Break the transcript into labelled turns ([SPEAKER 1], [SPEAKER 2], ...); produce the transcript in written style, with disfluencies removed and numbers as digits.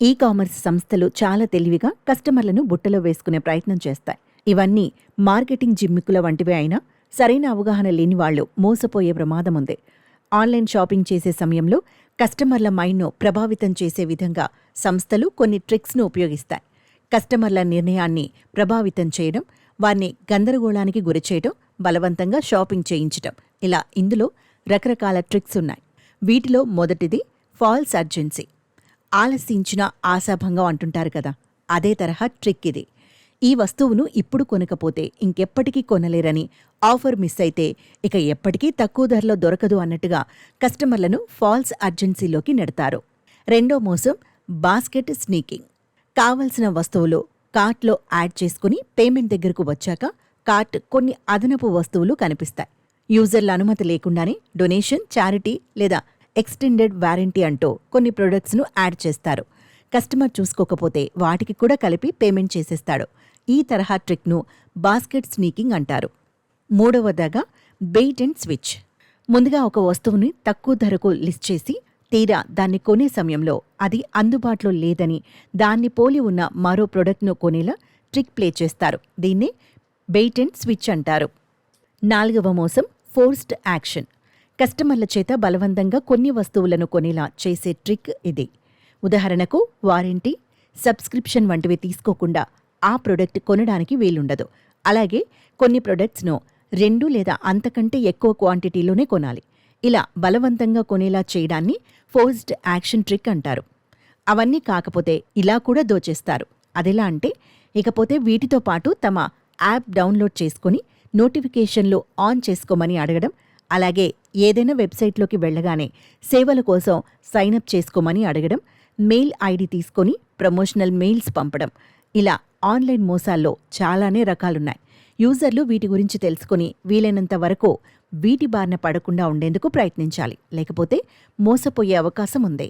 [SPEAKER 1] E commerce సంస్థలు చాలా తెలివిగా కస్టమర్లను బుట్టలో వేసుకునే ప్రయత్నం చేస్తాయి. ఇవన్నీ మార్కెటింగ్ జిమ్మిక్కుల వంటివే అయినా సరైన అవగాహన లేని వాళ్లు మోసపోయే ప్రమాదం ఉంది. ఆన్లైన్ షాపింగ్ చేసే సమయంలో కస్టమర్ల మైండ్ను ప్రభావితం చేసే విధంగా సంస్థలు కొన్ని ట్రిక్స్ను ఉపయోగిస్తాయి. కస్టమర్ల నిర్ణయాన్ని ప్రభావితం చేయడం, వారిని గందరగోళానికి గురిచేయడం, బలవంతంగా షాపింగ్ చేయించడం, ఇలా ఇందులో రకరకాల ట్రిక్స్ ఉన్నాయి. వీటిలో మొదటిది ఫాల్స్ అర్జెన్సీ. ఆలస్యించిన ఆశాభంగం అంటుంటారు కదా, అదే తరహా ట్రిక్ ఇది. ఈ వస్తువును ఇప్పుడు కొనకపోతే ఇంకెప్పటికీ కొనలేరని, ఆఫర్ మిస్ అయితే ఇక ఎప్పటికీ తక్కువ ధరలో దొరకదు అన్నట్టుగా కస్టమర్లను ఫాల్స్ అర్జెన్సీలోకి నెడతారు. రెండో మోసం బాస్కెట్ స్నీకింగ్. కావలసిన వస్తువులు కార్ట్లో యాడ్ చేసుకుని పేమెంట్ దగ్గరకు వచ్చాక కార్ట్ కొన్ని అదనపు వస్తువులు కనిపిస్తాయి. యూజర్ల అనుమతి లేకుండానే డొనేషన్, చారిటీ లేదా ఎక్స్టెండెడ్ వారంటీ అంటూ కొన్ని ప్రొడక్ట్స్ను యాడ్ చేస్తారు. కస్టమర్ చూసుకోకపోతే వాటికి కూడా కలిపి పేమెంట్ చేసేస్తాడు. ఈ తరహా ట్రిక్ను బాస్కెట్ స్నీకింగ్ అంటారు. మూడవదిగా బెయిట్ అండ్ స్విచ్. ముందుగా ఒక వస్తువుని తక్కువ ధరకు లిస్ట్ చేసి తీరా దాన్ని కొనే సమయంలో అది అందుబాటులో లేదని దాన్ని పోలి ఉన్న మరో ప్రొడక్ట్ను కొనేలా ట్రిక్ ప్లే చేస్తారు. దీన్నే బెయిట్ అండ్ స్విచ్ అంటారు. నాలుగవ మోసం ఫోర్స్డ్ యాక్షన్. కస్టమర్ల చేత బలవంతంగా కొన్ని వస్తువులను కొనేలా చేసే ట్రిక్ ఇది. ఉదాహరణకు వారంటీ, సబ్స్క్రిప్షన్ వంటివి తీసుకోకుండా ఆ ప్రొడక్ట్ కొనడానికి వీలుండదు. అలాగే కొన్ని ప్రొడక్ట్స్ను 2 లేదా అంతకంటే ఎక్కువ క్వాంటిటీలోనే కొనాలి. ఇలా బలవంతంగా కొనేలా చేయడాన్ని ఫోర్స్డ్ యాక్షన్ ట్రిక్ అంటారు. అవన్నీ కాకపోతే ఇలా కూడా దోచేస్తారు. అదెలా అంటే, ఇకపోతే వీటితో పాటు తమ యాప్ డౌన్లోడ్ చేసుకుని నోటిఫికేషన్లు ఆన్ చేసుకోమని అడగడం, అలాగే ఏదైనా వెబ్సైట్లోకి వెళ్ళగానే సేవల కోసం సైనప్ చేసుకోమని అడగడం, మెయిల్ ఐడి తీసుకొని ప్రమోషనల్ మెయిల్స్ పంపడం, ఇలా ఆన్లైన్ మోసాల్లో చాలానే రకాలున్నాయి. యూజర్లు వీటి గురించి తెలుసుకుని వీలైనంత వరకు వీటి బారిన పడకుండా ఉండేందుకు ప్రయత్నించాలి. లేకపోతే మోసపోయే అవకాశం ఉంది.